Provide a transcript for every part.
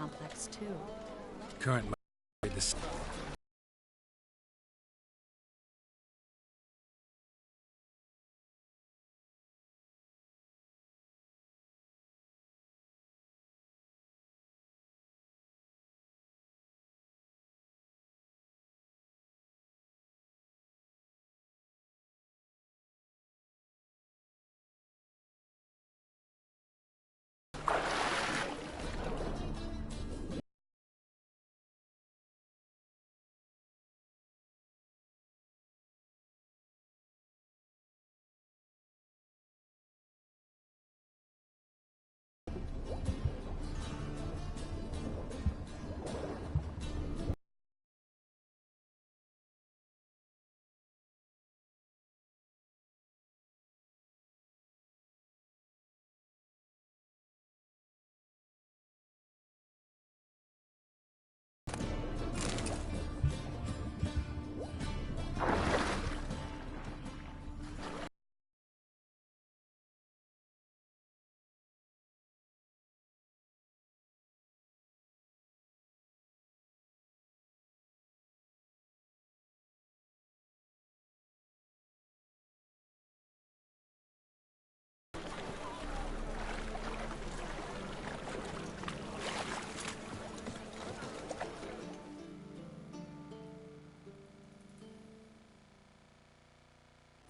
complex, too. Current might be the same.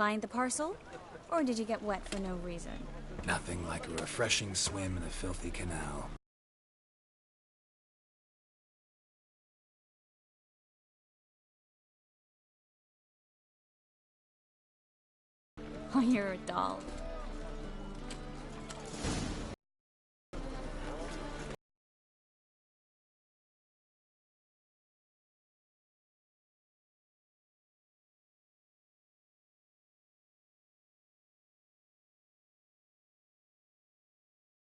Find the parcel? Or did you get wet for no reason? Nothing like a refreshing swim in a filthy canal. Oh, you're a doll.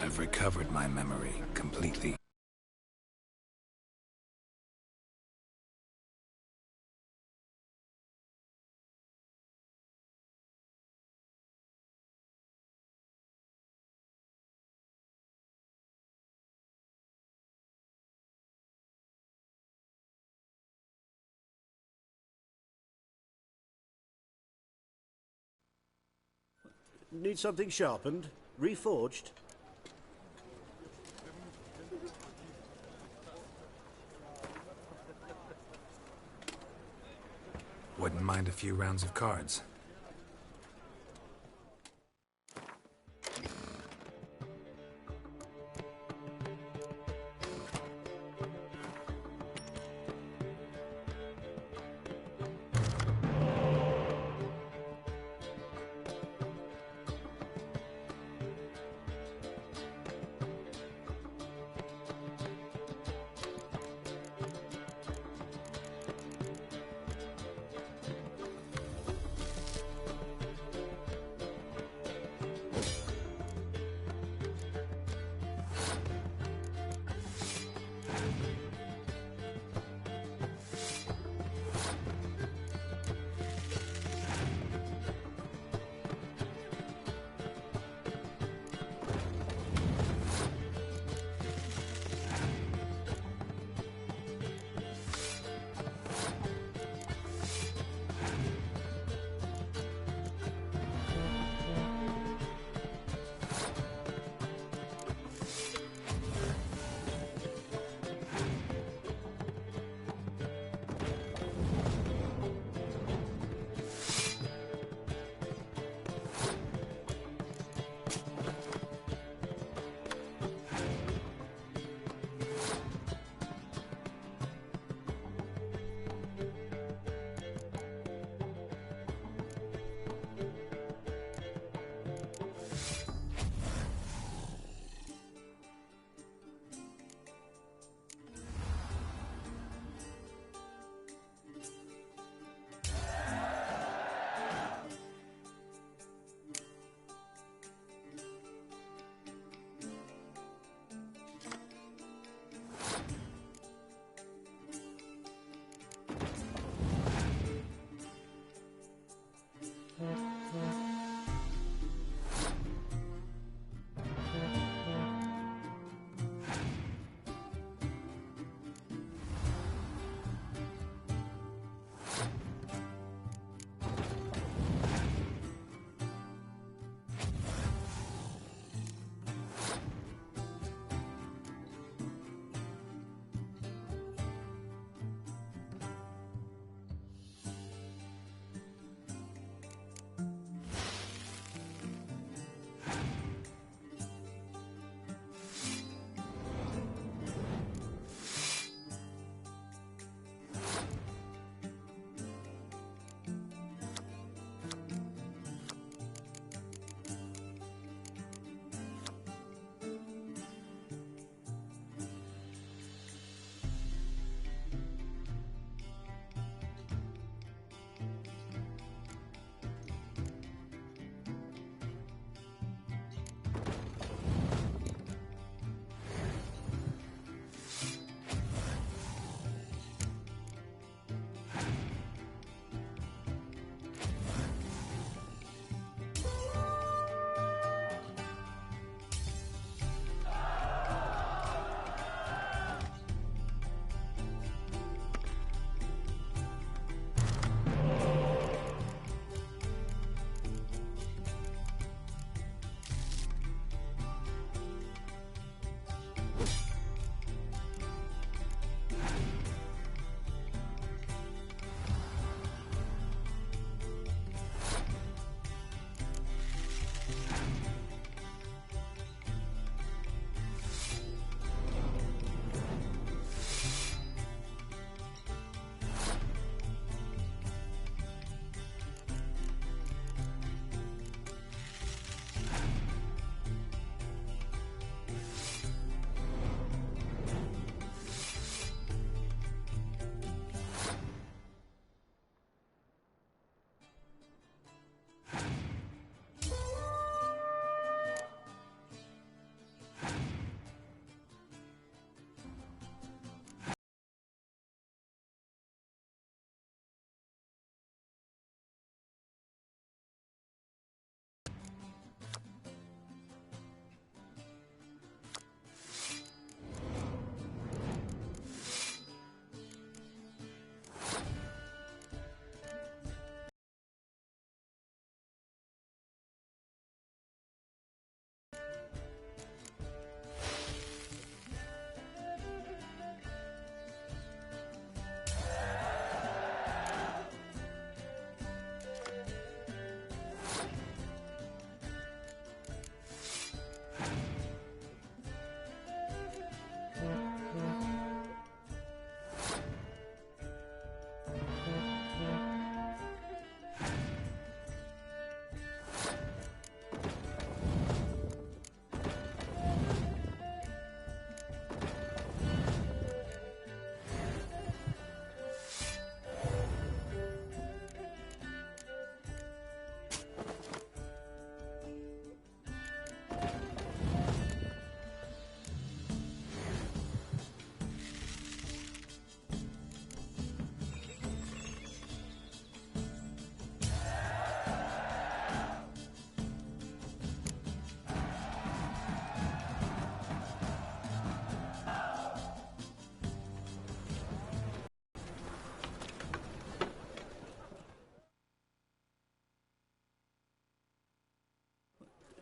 I've recovered my memory completely. Need something sharpened? Reforged? Wouldn't mind a few rounds of cards.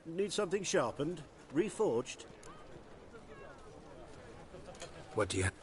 Need something sharpened? Reforged? What do you have?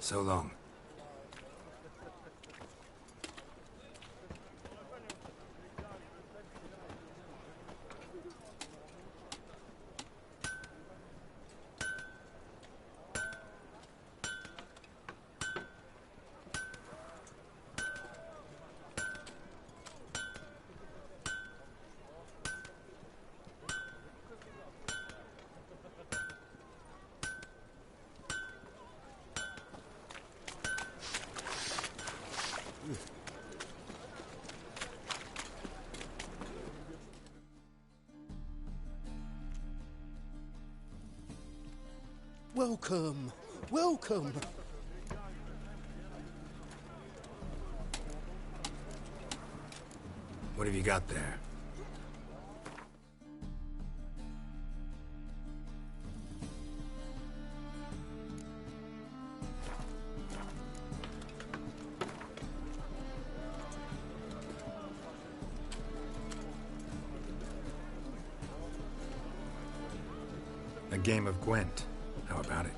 So long. Welcome! Welcome! What have you got there? A game of Gwent. How about it?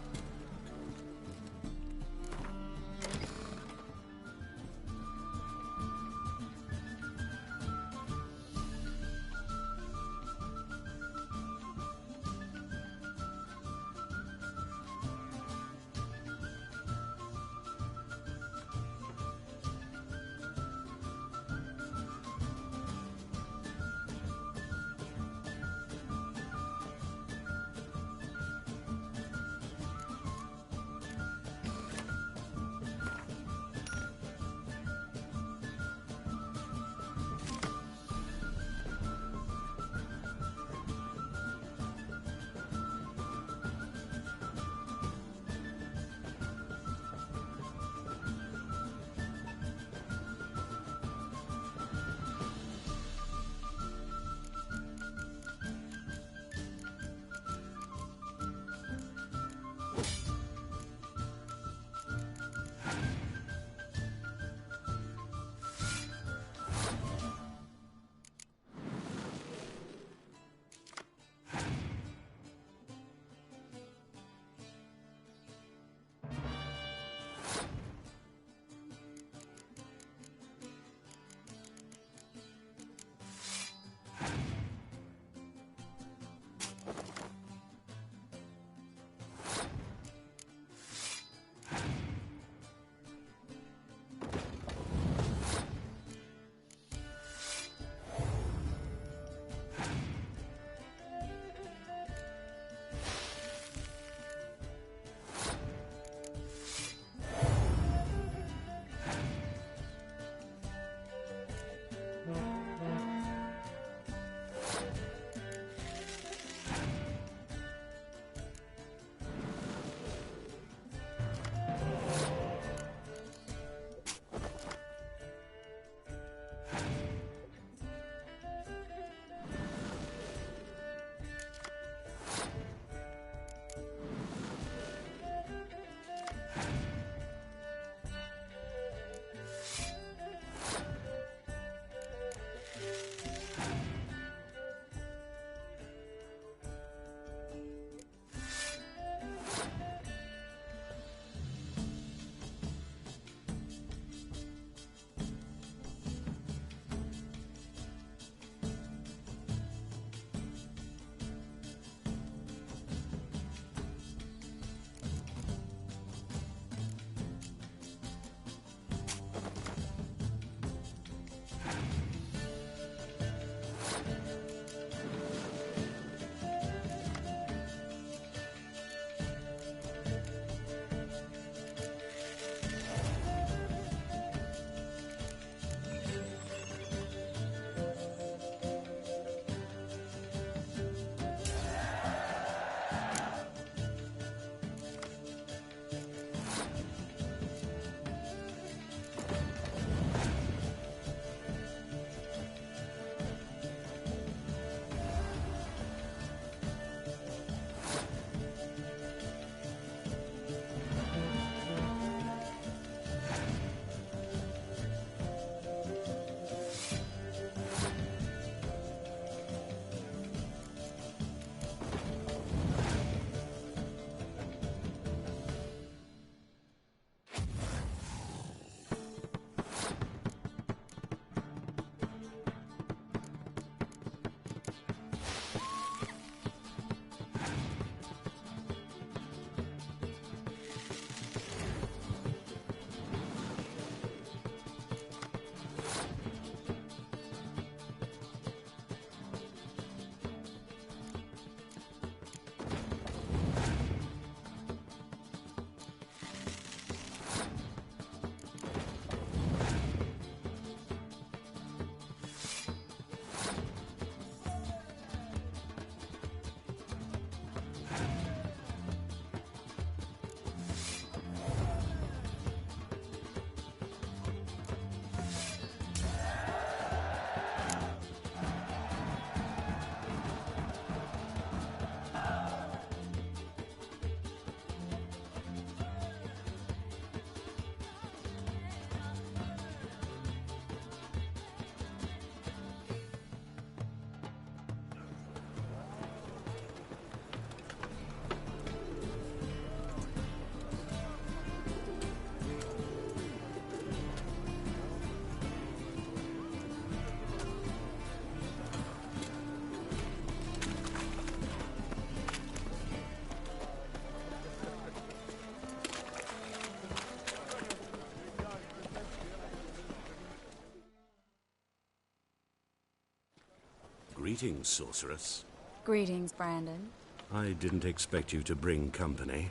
Greetings, sorceress. Greetings, Brandon. I didn't expect you to bring company.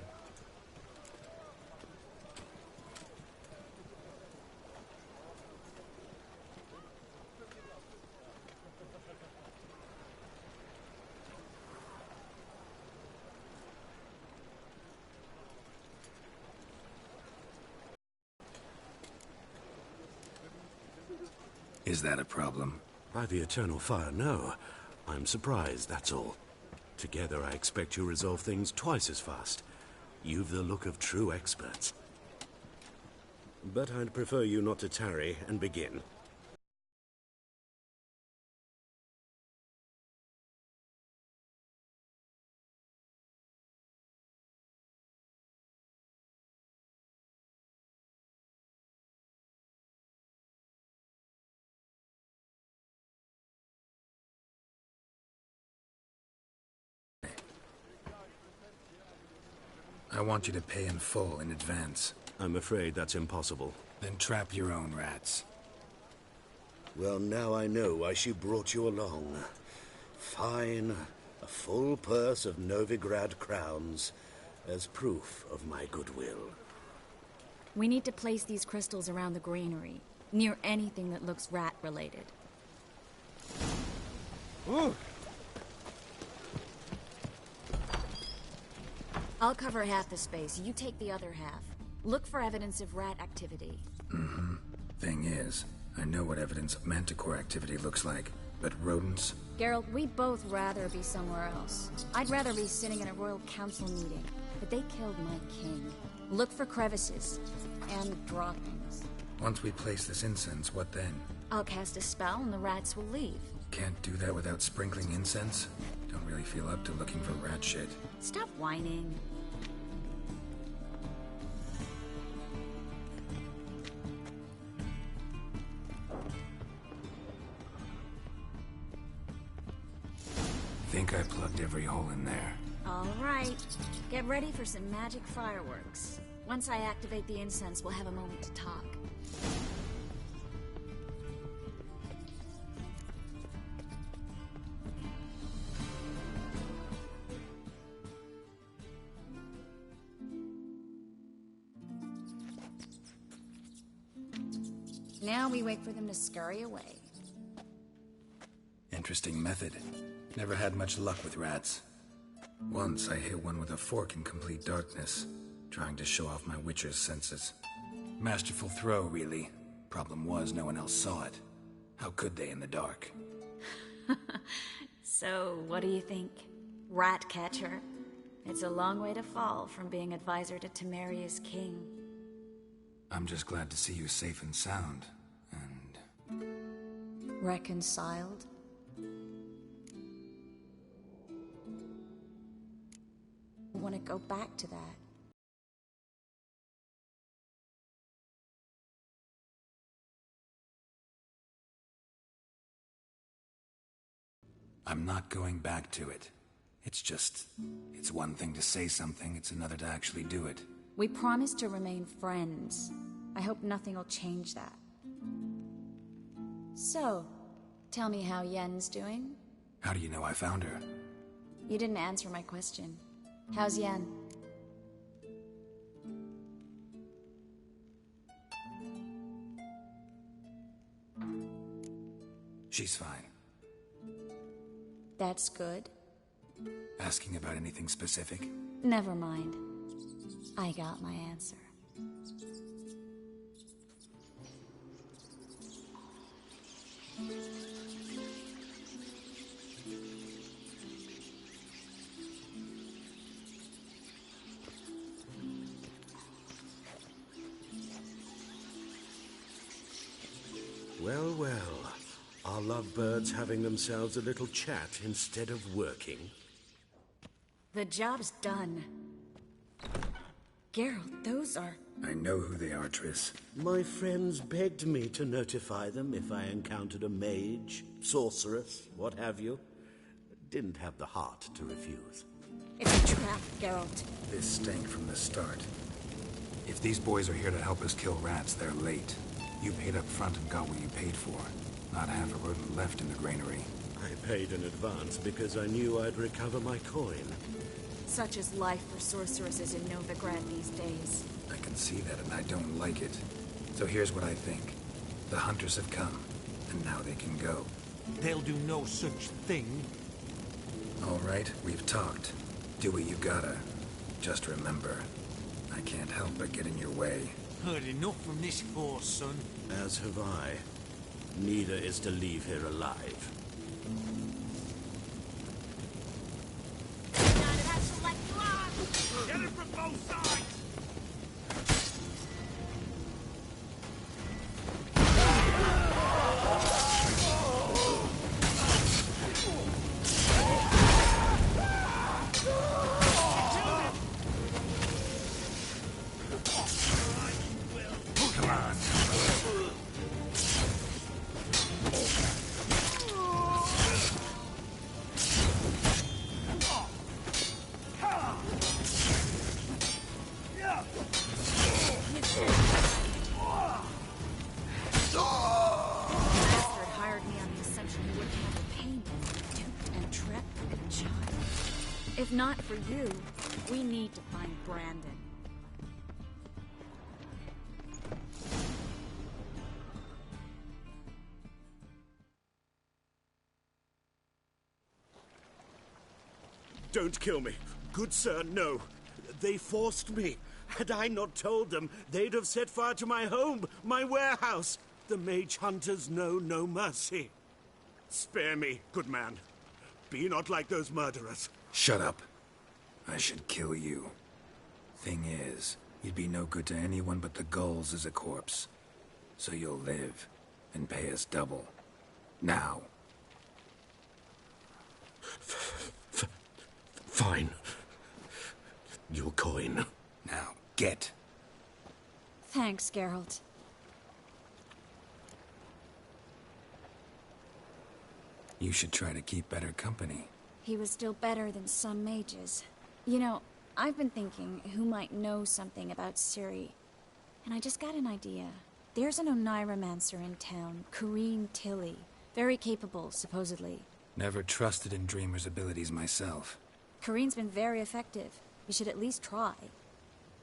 Is that a problem? By the eternal fire, no. I'm surprised, that's all. Together I expect you resolve things twice as fast. You've the look of true experts. But I'd prefer you not to tarry and begin. I want you to pay in full in advance. I'm afraid that's impossible. Then trap your own rats. Well, now I know why she brought you along. Fine. A full purse of Novigrad crowns as proof of my goodwill. We need to place these crystals around the granary, near anything that looks rat-related. Ooh. I'll cover half the space, you take the other half. Look for evidence of rat activity. Thing is, I know what evidence of manticore activity looks like, but rodents? Geralt, we'd both rather be somewhere else. I'd rather be sitting in a royal council meeting, but they killed my king. Look for crevices, and droppings. Once we place this incense, what then? I'll cast a spell and the rats will leave. Can't do that without sprinkling incense? Don't really feel up to looking for rat shit. Stop whining. Think I plugged every hole in there. All right. Get ready for some magic fireworks. Once I activate the incense, we'll have a moment to talk. Now we wait for them to scurry away. Interesting method. Never had much luck with rats. Once I hit one with a fork in complete darkness, trying to show off my witcher's senses. Masterful throw, really. Problem was, no one else saw it. How could they in the dark? So, what do you think? Rat catcher? It's a long way to fall from being advisor to Temeria's king. I'm just glad to see you safe and sound, and... Reconciled? I want to go back to that. I'm not going back to it. It's one thing to say something, it's another to actually do it. We promised to remain friends. I hope nothing will change that. So, tell me how Yen's doing? How do you know I found her? You didn't answer my question. How's Yen? She's fine. That's good. Asking about anything specific? Never mind. I got my answer. Well, well. Are lovebirds having themselves a little chat instead of working? The job's done. Geralt, those are... I know who they are, Triss. My friends begged me to notify them if I encountered a mage, sorceress, what have you. Didn't have the heart to refuse. It's a trap, Geralt. This stank from the start. If these boys are here to help us kill rats, they're late. You paid up front and got what you paid for. Not half a rodent left in the granary. I paid in advance because I knew I'd recover my coin. Such is life for sorceresses in Novigrad these days. I can see that, and I don't like it. So here's what I think. The hunters have come, and now they can go. They'll do no such thing. All right, we've talked. Do what you gotta. Just remember, I can't help but get in your way. Heard enough from this force, son. As have I. Neither is to leave here alive. Get it from both sides! Come on. Bastard hired me on the assumption he wouldn't have a payment. Duped and trapped like a child. If not for you, we need to find Brandon. Don't kill me. Good sir, no. They forced me. Had I not told them, they'd have set fire to my home, my warehouse. The mage hunters know no mercy. Spare me, good man. Be not like those murderers. Shut up. I should kill you. Thing is, you'd be no good to anyone but the gulls as a corpse. So you'll live, and pay us double. Now. Fine. Your coin. Now, get. Thanks, Geralt. You should try to keep better company. He was still better than some mages. You know, I've been thinking who might know something about Ciri. And I just got an idea. There's an Oneiromancer in town, Corrine Tilly. Very capable, supposedly. Never trusted in Dreamer's abilities myself. Corrine's been very effective. You should at least try.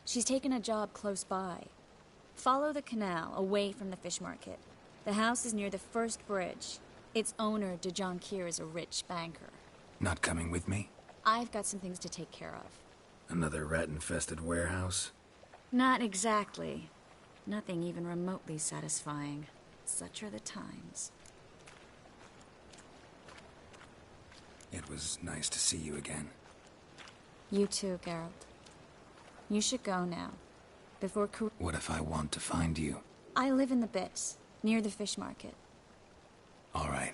She's taken a job close by. Follow the canal, away from the fish market. The house is near the first bridge. Its owner, de Jonkir, is a rich banker. Not coming with me? I've got some things to take care of. Another rat-infested warehouse? Not exactly. Nothing even remotely satisfying. Such are the times. It was nice to see you again. You too, Geralt. You should go now. Before What if I want to find you? I live in the Bits, near the fish market. All right.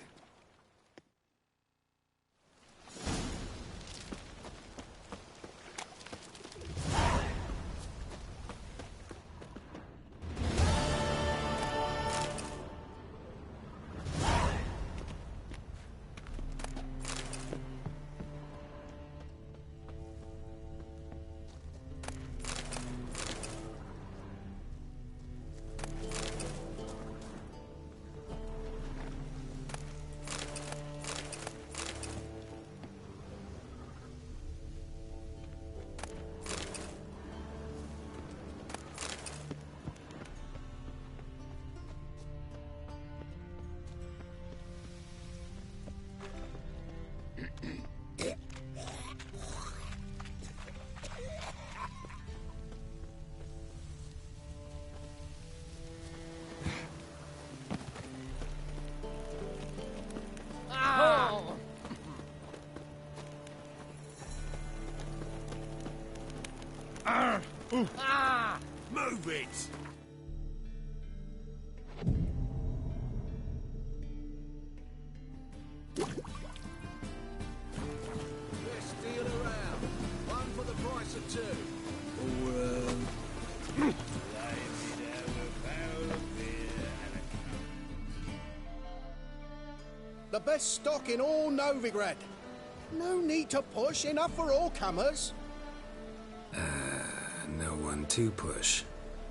Move it! Best deal around. One for the price of two. The best stock in all Novigrad. No need to push, enough for all comers. No one to push.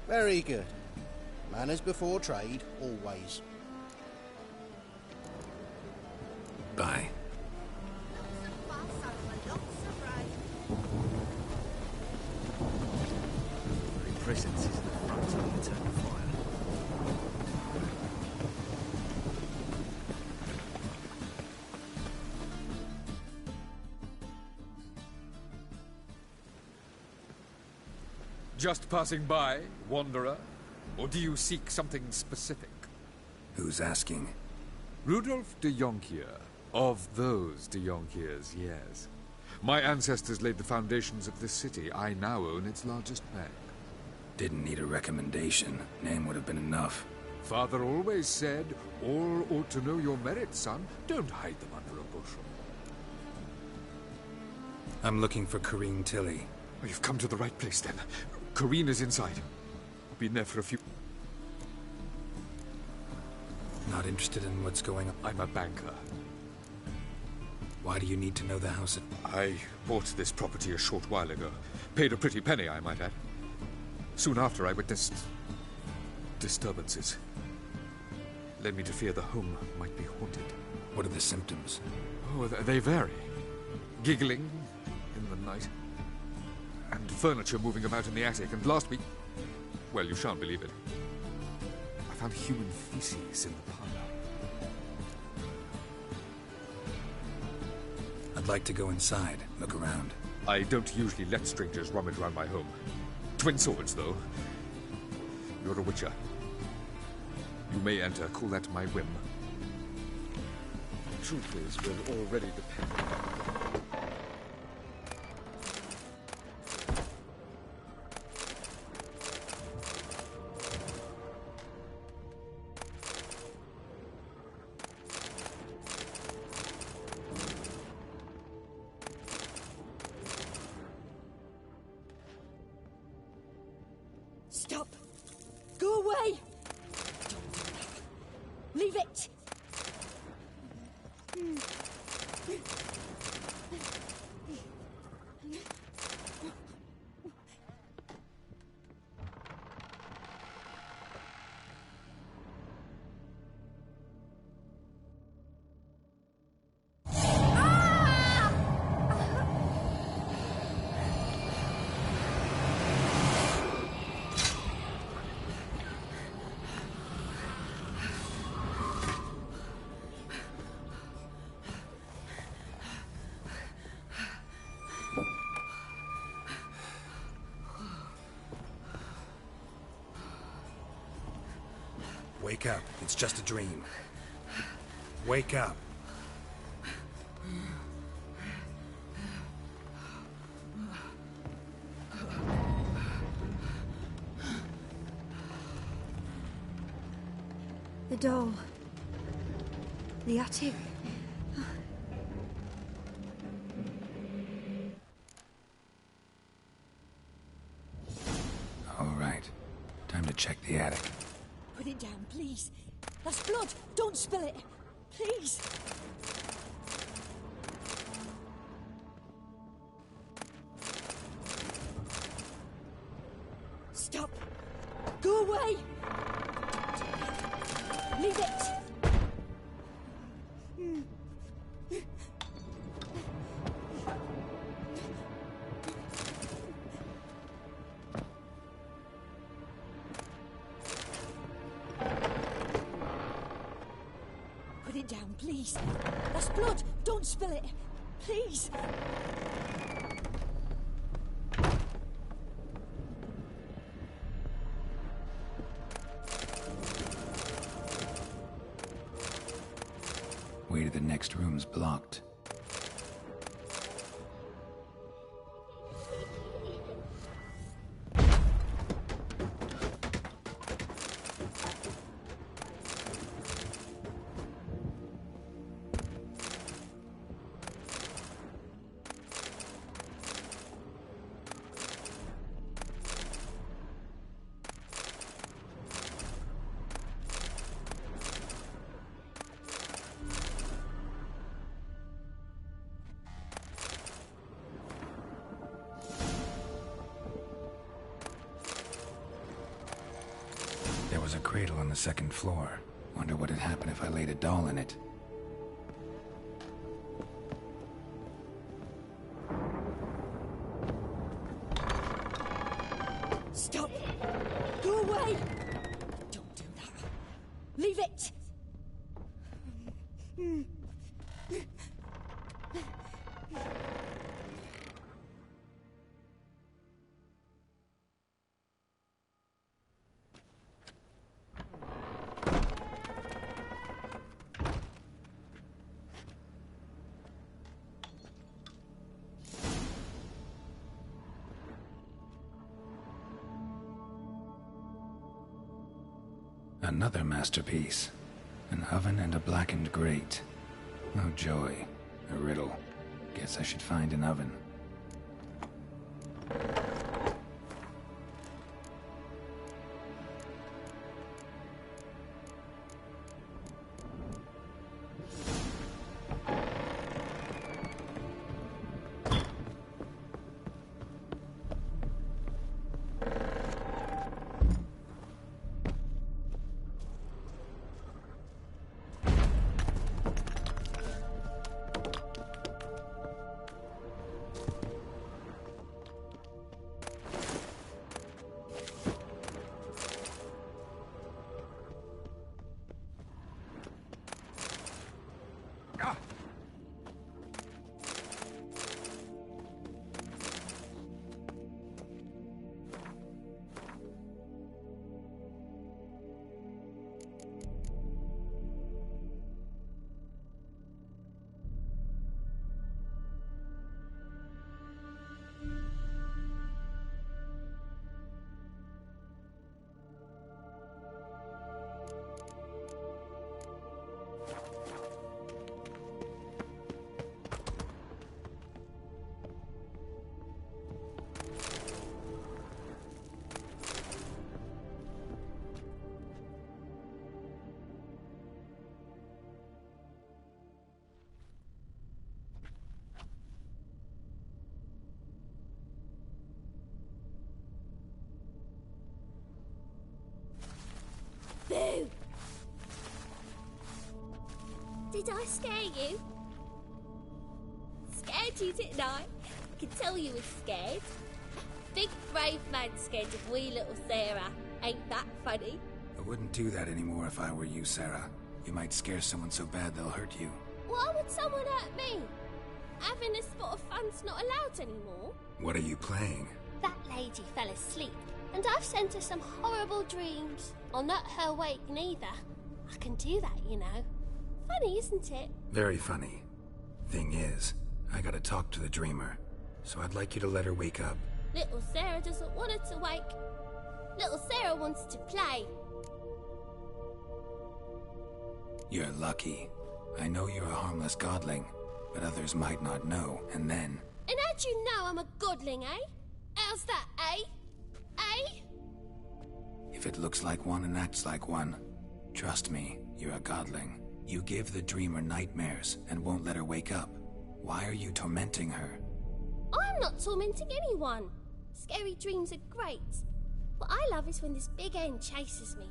Very good. Manners before trade, always. Bye. The presence is the front of the attack fire. Just passing by, wanderer? Or do you seek something specific? Who's asking? Rudolf de Jonkier. Of those de Jonkiers, yes. My ancestors laid the foundations of this city. I now own its largest bank. Didn't need a recommendation. Name would have been enough. Father always said, all ought to know your merits, son. Don't hide them under a bushel. I'm looking for Corrine Tilly. Oh, you've come to the right place, then. Corrine is inside. Been there for a few... Not interested in what's going on? I'm a banker. Why do you need to know the house? I bought this property a short while ago. Paid a pretty penny, I might add. Soon after, I witnessed... disturbances. Led me to fear the home might be haunted. What are the symptoms? Oh, they vary. Giggling in the night. And furniture moving about in the attic. And last week... well, you shan't believe it. I found human feces in the parlor. I'd like to go inside, look around. I don't usually let strangers rummage around my home. Twin swords, though. You're a witcher. You may enter, call that my whim. The truth is, we're already dependent. Stop! Go away! Don't do that. Leave it! Wake up. It's just a dream. Wake up. The doll. The attic. All right. Time to check the attic. Put it down, please. That's blood. Don't spill it. Please. Stop. Go away. Leave it. Put it down, please. That's blood. Don't spill it. Please. Way to the next room's blocked. There was a cradle on the second floor. Wonder what had happened if I laid a doll in it. Leave it! Another masterpiece. An oven and a blackened grate. Oh joy. A riddle. Guess I should find an oven. Boo! Did I scare you? Scared you, didn't I? I can tell you was scared. Big brave man scared of wee little Sarah. Ain't that funny? I wouldn't do that anymore if I were you, Sarah. You might scare someone so bad they'll hurt you. Why would someone hurt me? Having a spot of fun's not allowed anymore. What are you playing? That lady fell asleep, and I've sent her some horrible dreams. I'll not her wake neither. I can do that, you know. Funny, isn't it? Very funny. Thing is, I gotta talk to the dreamer, so I'd like you to let her wake up. Little Sarah doesn't want her to wake. Little Sarah wants to play. You're lucky. I know you're a harmless godling, but others might not know, and then... And how'd you know I'm a godling, eh? How's that, eh? Eh? If it looks like one and acts like one, trust me, you're a godling. You give the dreamer nightmares and won't let her wake up. Why are you tormenting her? I'm not tormenting anyone. Scary dreams are great. What I love is when this big hen chases me.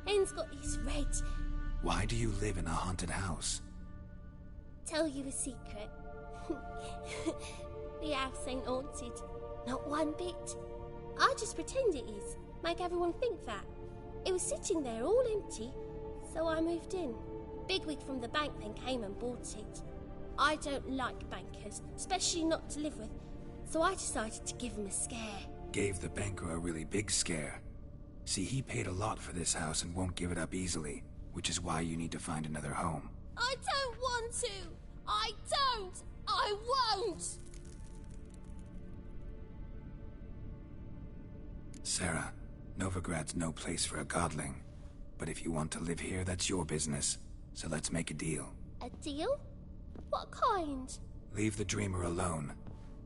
Hen's got these red... Why do you live in a haunted house? Tell you a secret. The house ain't haunted. Not one bit. I just pretend it is. Make everyone think that. It was sitting there all empty, so I moved in. Bigwig from the bank then came and bought it. I don't like bankers, especially not to live with, so I decided to give him a scare. Gave the banker a really big scare. See, he paid a lot for this house and won't give it up easily, which is why you need to find another home. I don't want to! I don't! I won't! Sarah, Novigrad's no place for a godling. But if you want to live here, that's your business. So let's make a deal. A deal? What kind? Leave the dreamer alone.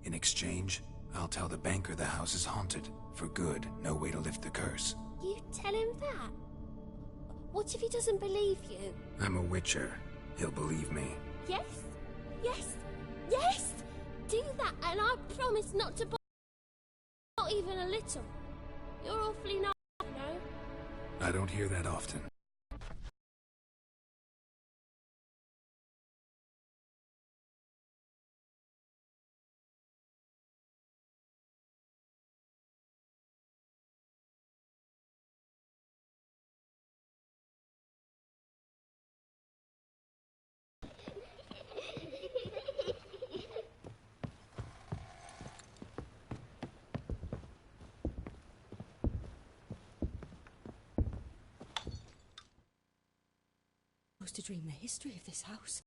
In exchange, I'll tell the banker the house is haunted. For good, no way to lift the curse. You tell him that? What if he doesn't believe you? I'm a witcher. He'll believe me. Yes? Yes? Yes! Do that and I promise not to not even a little. You're awfully nice, you know? I don't hear that often. supposed to dream the history of this house?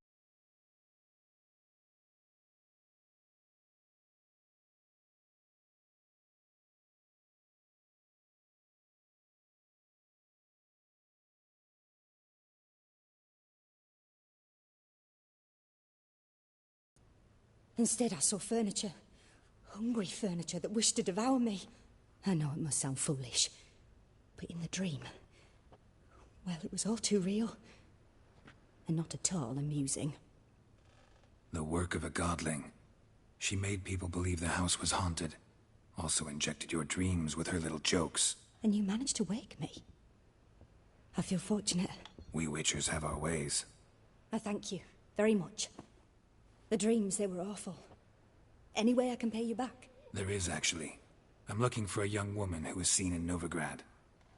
Instead, I saw furniture. Hungry furniture that wished to devour me. I know it must sound foolish, but in the dream, well, it was all too real. And not at all amusing. The work of a godling. She made people believe the house was haunted. Also injected your dreams with her little jokes. And you managed to wake me. I feel fortunate. We witchers have our ways. I thank you very much. The dreams, they were awful. Any way I can pay you back? There is, actually. I'm looking for a young woman who was seen in Novigrad.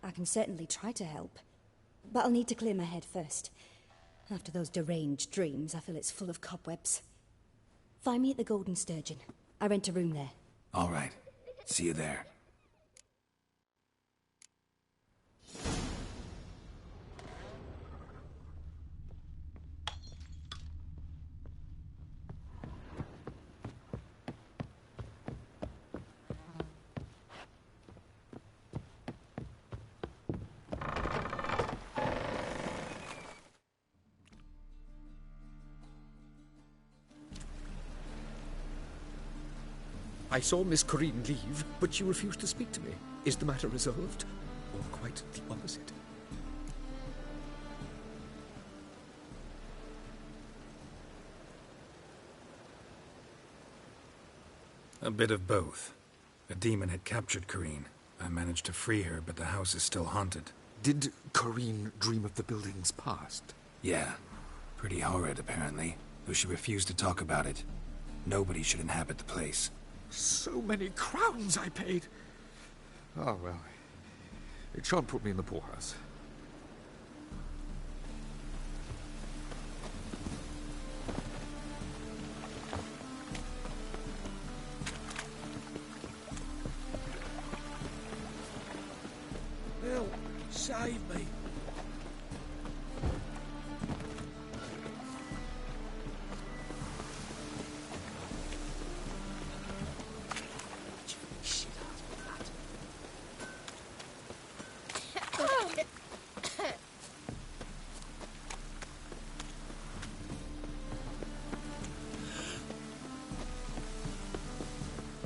I can certainly try to help. But I'll need to clear my head first. After those deranged dreams, I feel it's full of cobwebs. Find me at the Golden Sturgeon. I rent a room there. All right. See you there. I saw Miss Corinne leave, but she refused to speak to me. Is the matter resolved? Or quite the opposite? A bit of both. A demon had captured Corinne. I managed to free her, but the house is still haunted. Did Corinne dream of the building's past? Yeah. Pretty horrid, apparently. Though she refused to talk about it. Nobody should inhabit the place. So many crowns I paid. Oh, well. It shan't put me in the poorhouse. Help! Save me!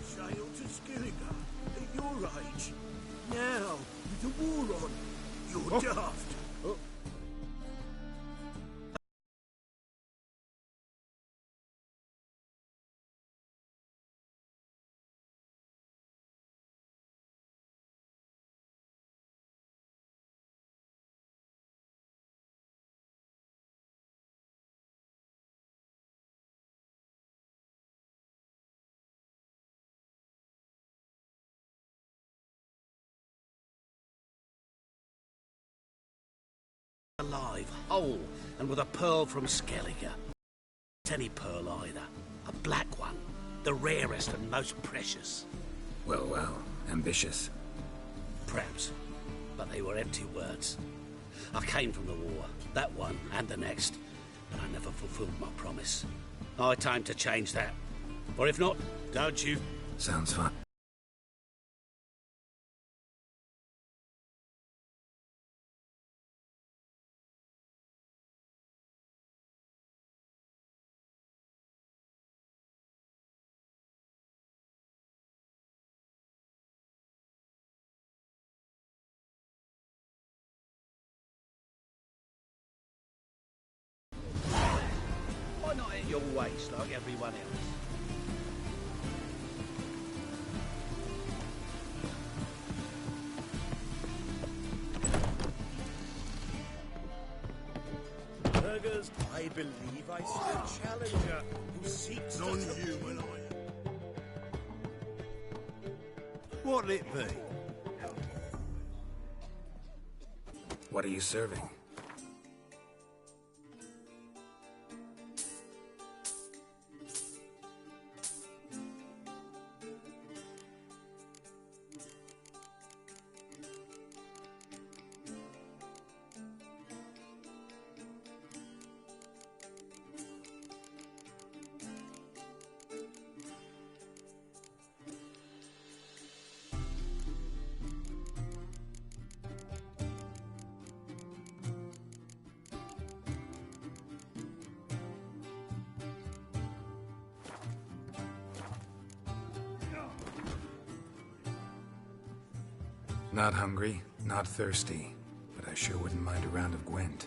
Sail to Skillinger at your age. Now, with the war on, you're daft. Alive, whole, and with a pearl from Skellige. Not any pearl either. A black one. The rarest and most precious. Well, well. Ambitious. Perhaps. But they were empty words. I came from the war. That one and the next. But I never fulfilled my promise. High time to change that. Or if not, don't you? Sounds fun. Why not at your waist like everyone else? Burgers, I believe I see a challenger who seeks non-human. What'll it be? What are you serving? Not hungry, not thirsty, but I sure wouldn't mind a round of Gwent.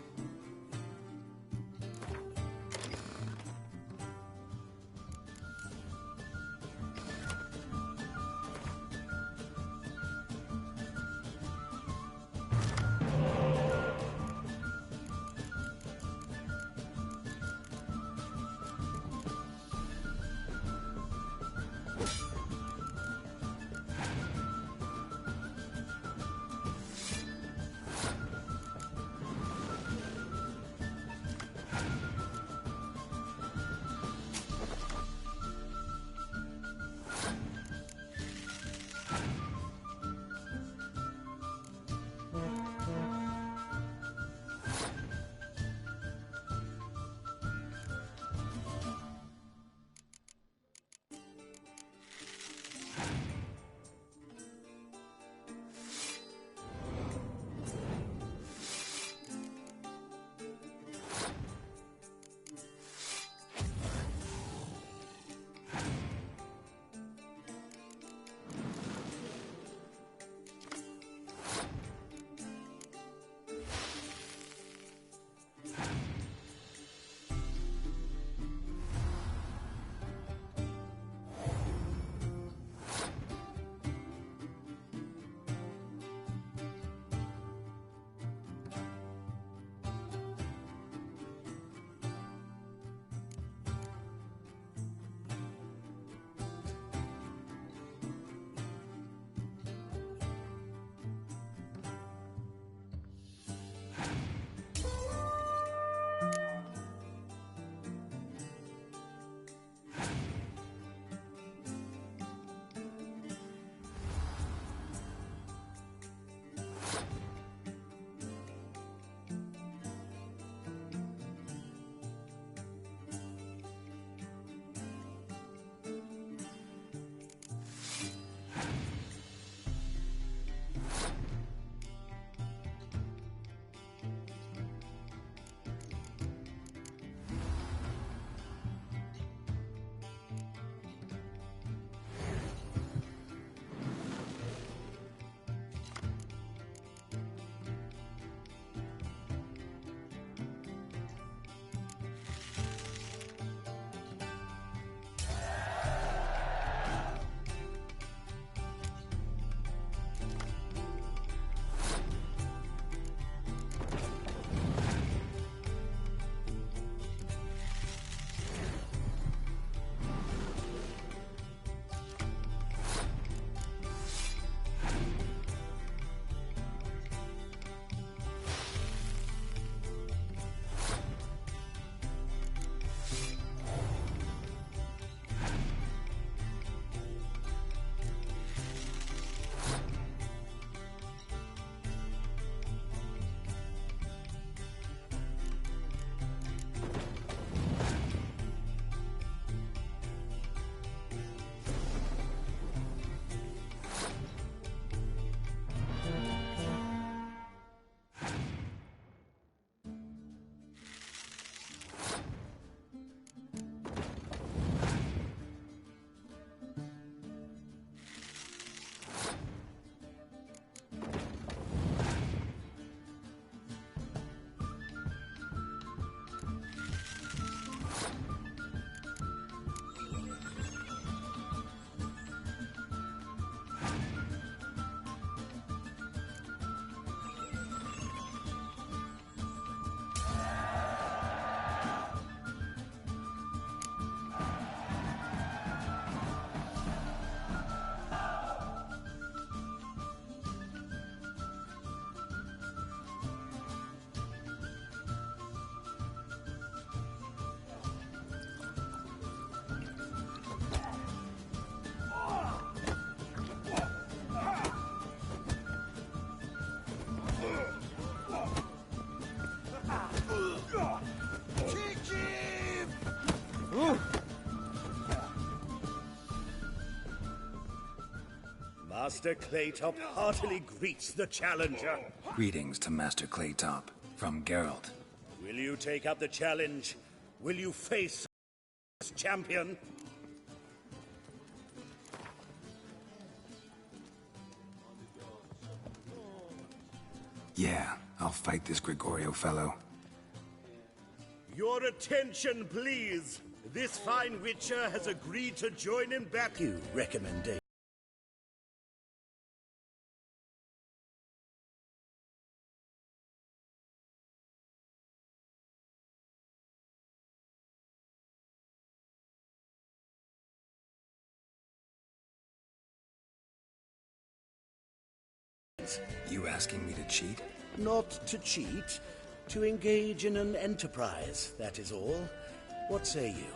Master Claytop heartily greets the challenger. Greetings to Master Claytop, from Geralt. Will you take up the challenge? Will you face this champion? Yeah, I'll fight this Gregorio fellow. Your attention, please. This fine witcher has agreed to join in battle. Recommendation. You asking me to cheat? Not to cheat, to engage in an enterprise, that is all. What say you?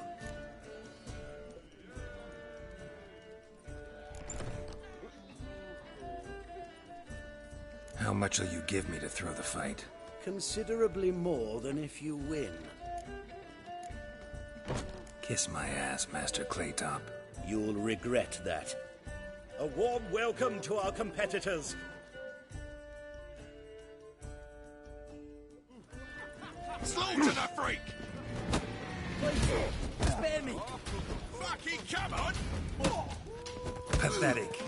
How much will you give me to throw the fight? Considerably more than if you win. Kiss my ass, Master Claytop. You'll regret that. A warm welcome to our competitors. Slaughter the freak! Spare me! Fucking come on! Pathetic.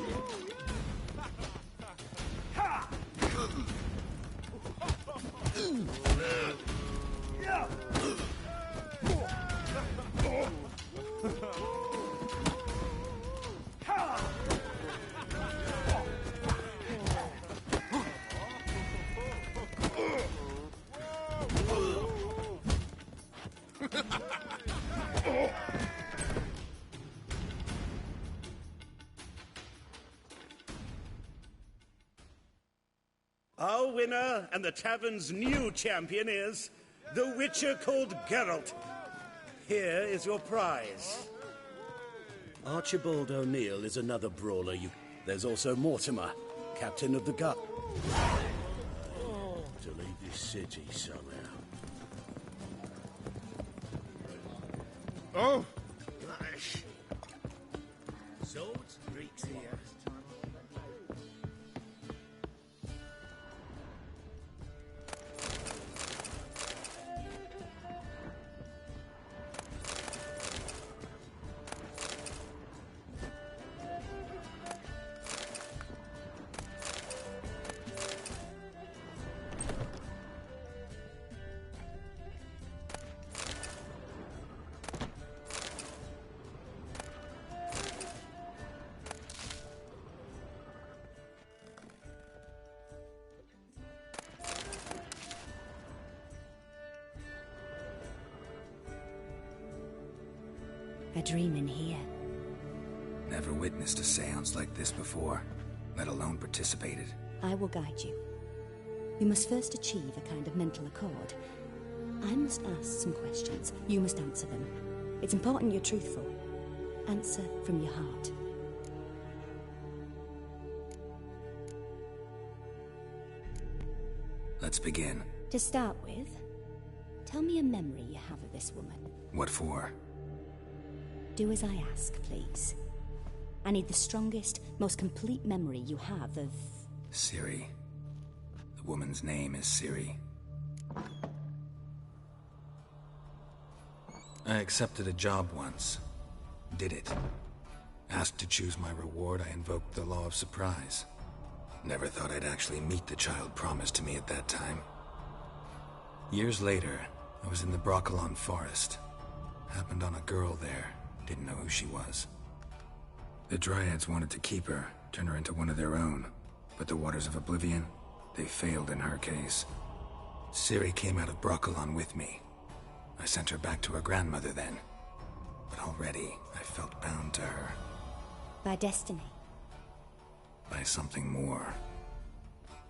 Our winner and the tavern's new champion is the Witcher called Geralt. Here is your prize. Archibald O'Neill is another brawler. There's also Mortimer, captain of the guard. To leave this city somehow. Oh! Swords, Greeks here. A dream in here. Never witnessed a seance like this before, let alone participated. I will guide you. We must first achieve a kind of mental accord. I must ask some questions. You must answer them. It's important you're truthful. Answer from your heart. Let's begin. To start with, tell me a memory you have of this woman. What for? Do as I ask, please. I need the strongest, most complete memory you have of... Ciri. The woman's name is Ciri. I accepted a job once. Did it. Asked to choose my reward, I invoked the law of surprise. Never thought I'd actually meet the child promised to me at that time. Years later, I was in the Broccolon forest. Happened on a girl there. Didn't know who she was. The Dryads wanted to keep her, turn her into one of their own. But the Waters of Oblivion, they failed in her case. Ciri came out of Broccolon with me. I sent her back to her grandmother then. But already, I felt bound to her. By destiny. By something more.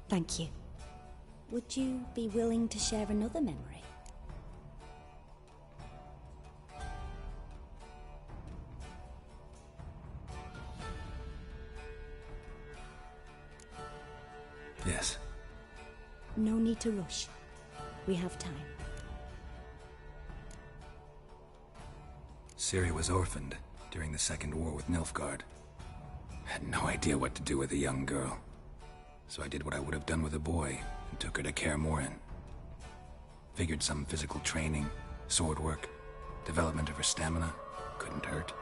Thank you. Would you be willing to share another memory? Yes. No need to rush. We have time. Ciri was orphaned during the Second War with Nilfgaard. Had no idea what to do with a young girl. So I did what I would have done with a boy and took her to Kaer Morhen. Figured some physical training, sword work, development of her stamina couldn't hurt.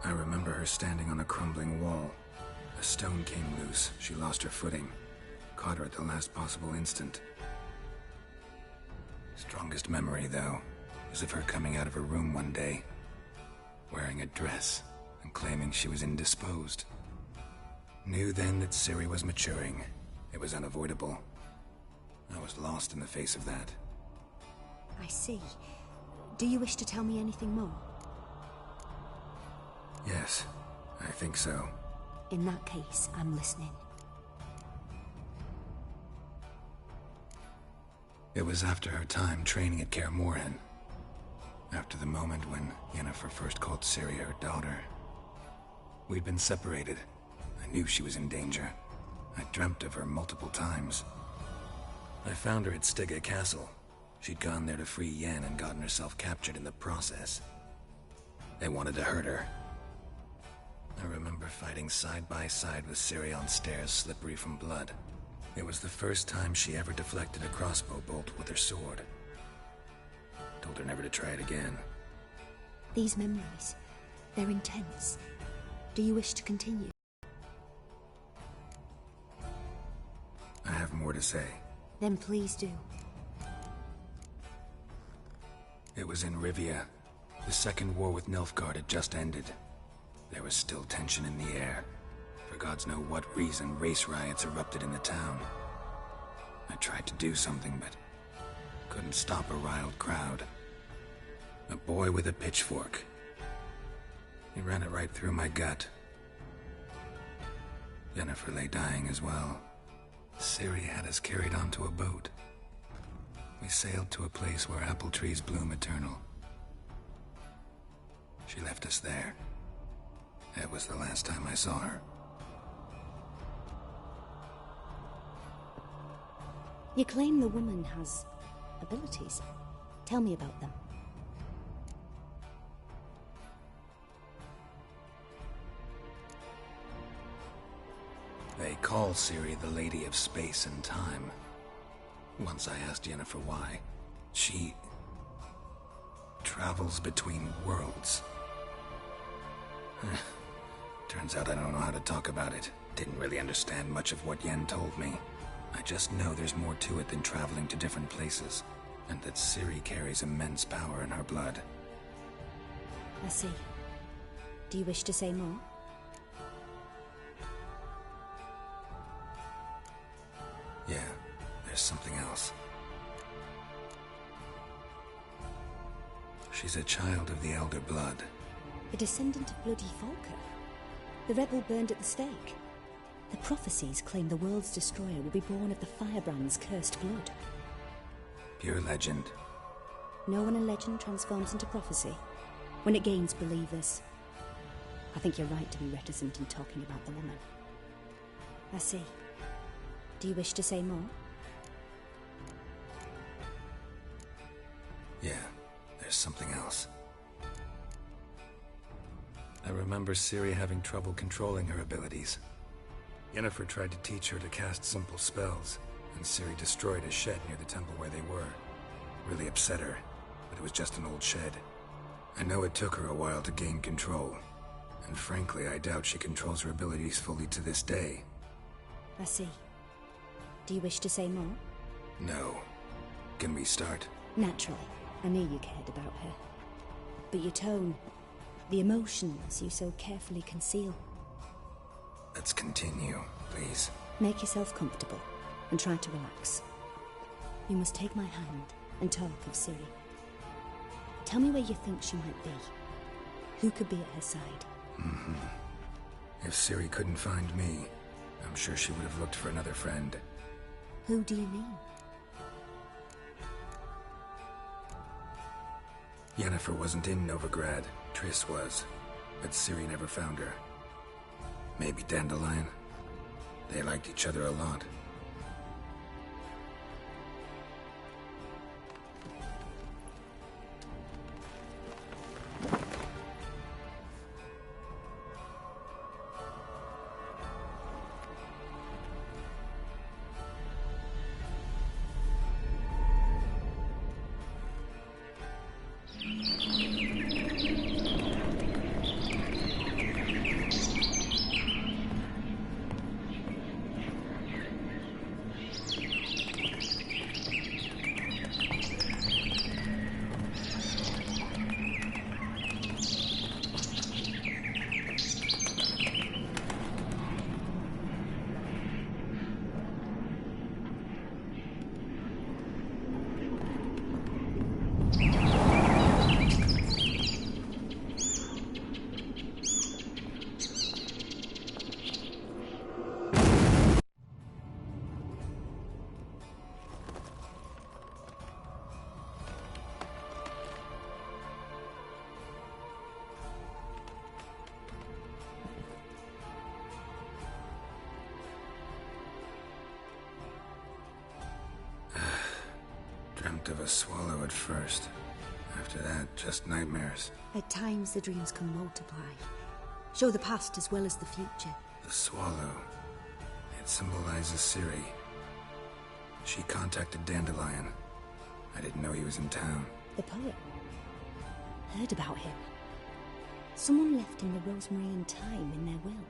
I remember her standing on a crumbling wall. A stone came loose. She lost her footing. Caught her at the last possible instant. Strongest memory, though, was of her coming out of her room one day, wearing a dress and claiming she was indisposed. Knew then that Ciri was maturing. It was unavoidable. I was lost in the face of that. I see. Do you wish to tell me anything more? Yes, I think so. In that case, I'm listening. It was after her time training at Kaer Morhen. After the moment when Yennefer first called Ciri her daughter. We'd been separated. I knew she was in danger. I dreamt of her multiple times. I found her at Stygga Castle. She'd gone there to free Yen and gotten herself captured in the process. They wanted to hurt her. I remember fighting side by side with Ciri on stairs slippery from blood. It was the first time she ever deflected a crossbow bolt with her sword. Told her never to try it again. These memories, they're intense. Do you wish to continue? I have more to say. Then please do. It was in Rivia. The second war with Nilfgaard had just ended. There was still tension in the air. For gods know what reason, race riots erupted in the town. I tried to do something, but couldn't stop a riled crowd. A boy with a pitchfork. He ran it right through my gut. Yennefer lay dying as well. Ciri had us carried onto a boat. We sailed to a place where apple trees bloom eternal. She left us there. That was the last time I saw her. You claim the woman has abilities. Tell me about them. They call Ciri the Lady of Space and Time. Once I asked Yennefer why. She travels between worlds. Turns out I don't know how to talk about it. Didn't really understand much of what Yen told me. I just know there's more to it than traveling to different places, and that Ciri carries immense power in her blood. I see. Do you wish to say more? Yeah, there's something else. She's a child of the Elder Blood. A descendant of bloody Falker. The rebel burned at the stake. The prophecies claim the world's destroyer will be born of the Firebrand's cursed blood. Pure legend. No one in legend transforms into prophecy when it gains believers. I think you're right to be reticent in talking about the woman. I see. Do you wish to say more? Yeah, there's something else. I remember Ciri having trouble controlling her abilities. Yennefer tried to teach her to cast simple spells, and Ciri destroyed a shed near the temple where they were. Really upset her, but it was just an old shed. I know it took her a while to gain control, and frankly, I doubt she controls her abilities fully to this day. I see. Do you wish to say more? No. Can we start? Naturally. I knew you cared about her. But your tone, the emotions you so carefully conceal. Let's continue, please. Make yourself comfortable and try to relax. You must take my hand and talk of Ciri. Tell me where you think she might be. Who could be at her side? If Ciri couldn't find me, I'm sure she would have looked for another friend. Who do you mean? Yennefer wasn't in Novigrad. Triss was. But Ciri never found her. Maybe Dandelion? They liked each other a lot. product of a swallow at first. After that, just nightmares. At times, the dreams can multiply. Show the past as well as the future. The swallow. It symbolizes Ciri. She contacted Dandelion. I didn't know he was in town. The poet. Heard about him. Someone left him the Rosemary and Thyme in their will.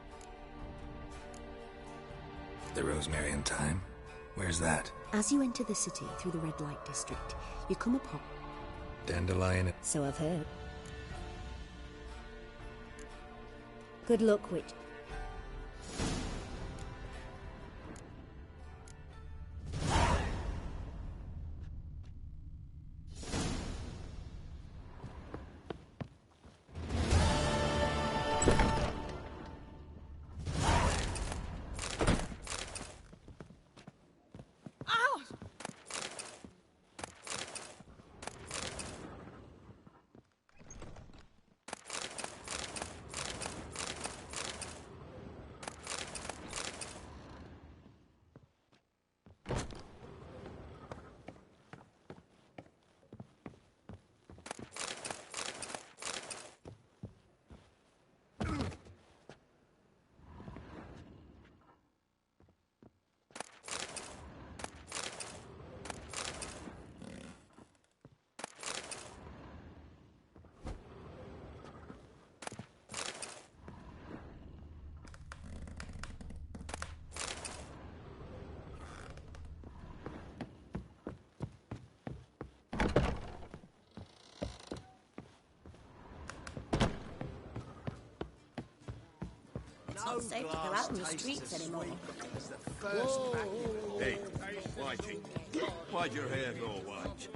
The Rosemary and Thyme? Where's that? As you enter the city through the red light district, you come upon... Dandelion... So I've heard. Good luck, witch. It's not safe to go out on the streets anymore. Hey, Whitey, why'd your hair go white?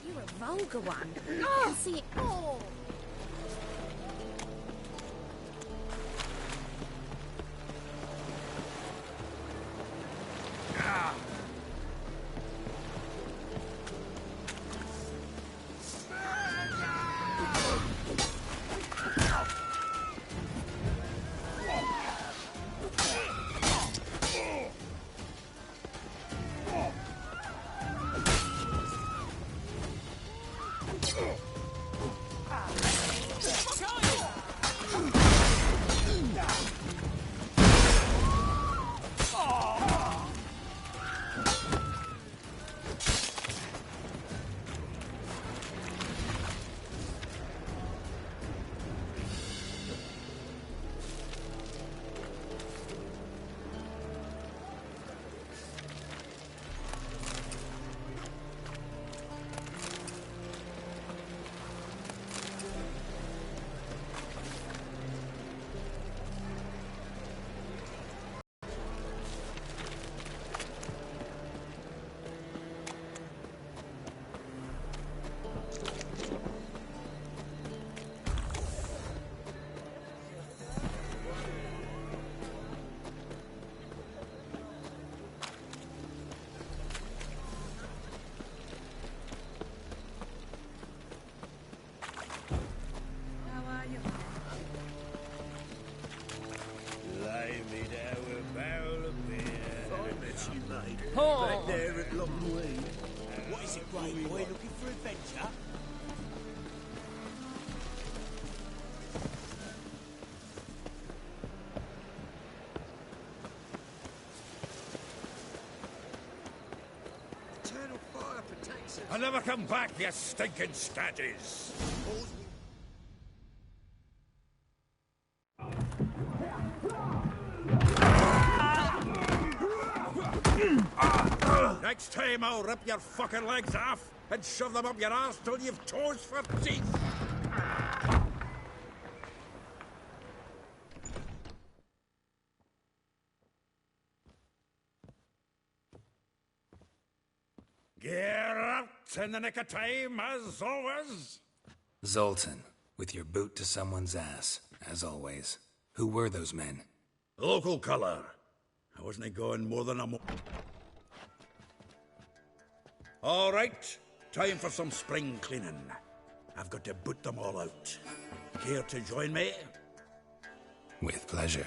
You're a vulgar one. I can see it all. Back there at Lockweed. What is it, Grey Boy? Looking for adventure? Eternal fire protects us. I'll never come back, you stinking statues. Next time I'll rip your fucking legs off and shove them up your arse till you've toes for teeth. Get out in the nick of time, as always. Zoltan, with your boot to someone's ass, as always. Who were those men? Local colour. I wasn't going more than a mo... All right, time for some spring cleaning. I've got to boot them all out. Care to join me? With pleasure.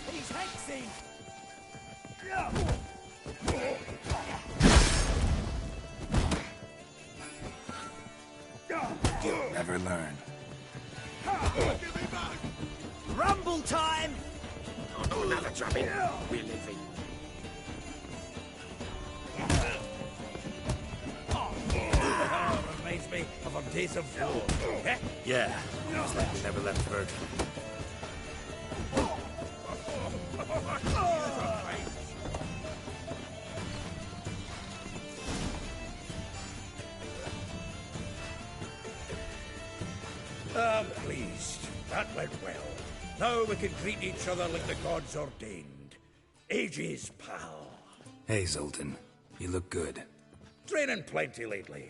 He's hexing! Never learn. Rumble time! Oh, no, another drubbing. We're leaving. Reminds me of our days of war. Yeah, it's like we never left Bert. I'm pleased. That went well. Now we can greet each other like the gods ordained. Ages, pal. Hey, Zoltan. You look good. Training plenty lately.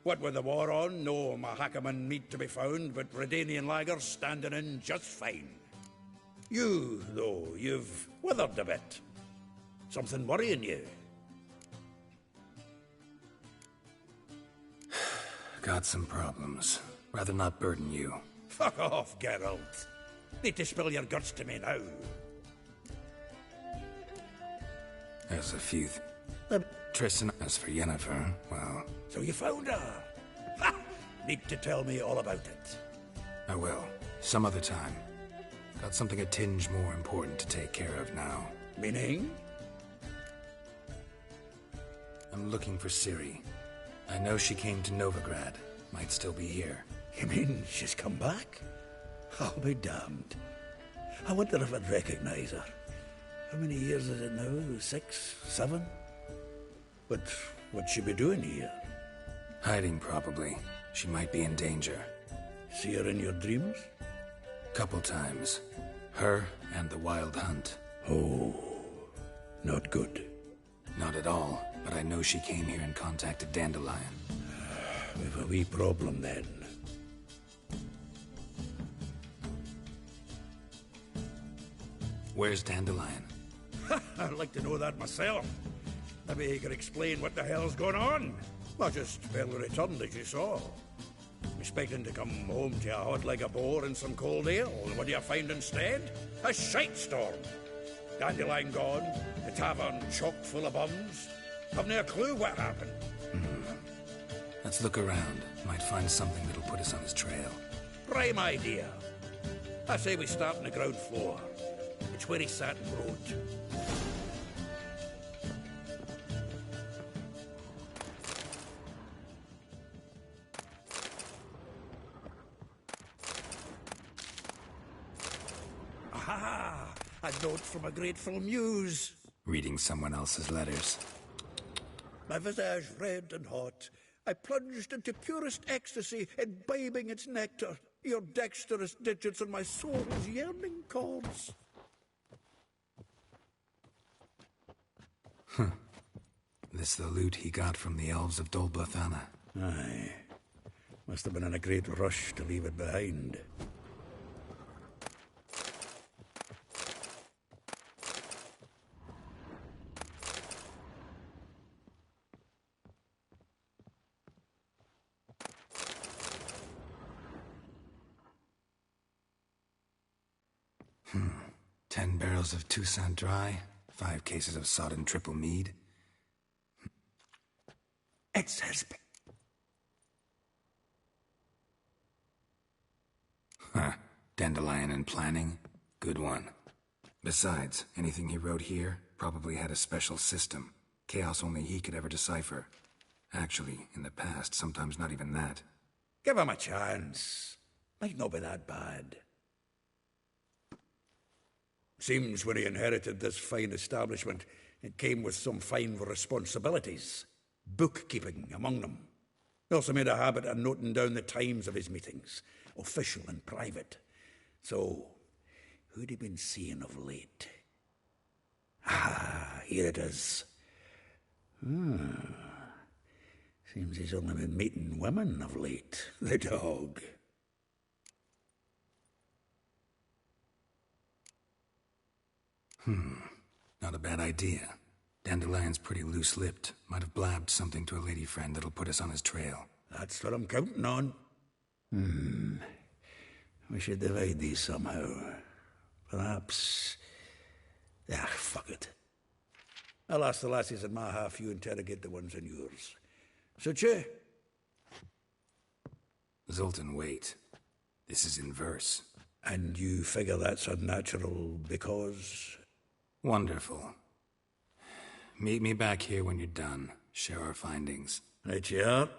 What with the war on, no Mahakaman meat to be found, but Redanian lagers standing in just fine. You, though, you've withered a bit. Something worrying you? Got some problems. Rather not burden you. Fuck off, Geralt. Need to spill your guts to me now. There's a few. Tristan, as for Yennefer, well... So you found her? Ha! Need to tell me all about it. I will. Some other time. Got something a tinge more important to take care of now. Meaning? I'm looking for Ciri. I know she came to Novigrad. Might still be here. You mean she's come back? I'll be damned. I wonder if I'd recognize her. How many years is it now? 6? 7? But what'd she be doing here? Hiding, probably. She might be in danger. See her in your dreams? Couple times. Her and the Wild Hunt. Oh, not good. Not at all, but I know she came here and contacted Dandelion. We've a wee problem then. Where's Dandelion? I'd like to know that myself. Maybe he could explain what the hell's going on. Well, just barely returned, as you saw. Expecting to come home to a hot like a boar and some cold ale, and what do you find instead? A shite storm. Dandelion gone, the tavern chock full of bums. Haven't a clue what happened. Let's look around. Might find something that'll put us on his trail. Prime idea. I say we start on the ground floor. It's where he sat and wrote. Aha! A note from a grateful muse. Reading someone else's letters. My visage red and hot, I plunged into purest ecstasy, imbibing its nectar. Your dexterous digits on my soul's yearning chords. This the loot he got from the elves of Dol Blathanna. Aye. Must have been in a great rush to leave it behind. Hmm. 10 barrels of Toussaint Dry, 5 cases of sodden triple mead. It's his... Huh. Dandelion and planning? Good one. Besides, anything he wrote here probably had a special system. Chaos only he could ever decipher. Actually, in the past, sometimes not even that. Give him a chance. Might not be that bad. Seems when he inherited this fine establishment, it came with some fine responsibilities. Bookkeeping among them. He also made a habit of noting down the times of his meetings, official and private. So, who'd he been seeing of late? Ah, here it is. Seems he's only been meeting women of late, the dog. Not a bad idea. Dandelion's pretty loose-lipped. Might have blabbed something to a lady friend that'll put us on his trail. That's what I'm counting on. We should divide these somehow. Perhaps... fuck it. I'll ask the lassies in my half, you interrogate the ones in yours. Suit you? Zoltan, wait. This is in verse. And you figure that's unnatural because... Wonderful. Meet me back here when you're done. Share our findings. Right you are.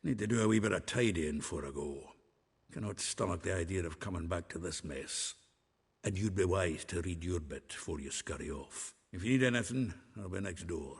Need to do a wee bit of tidying before I go. Cannot stomach the idea of coming back to this mess. And you'd be wise to read your bit before you scurry off. If you need anything, I'll be next door.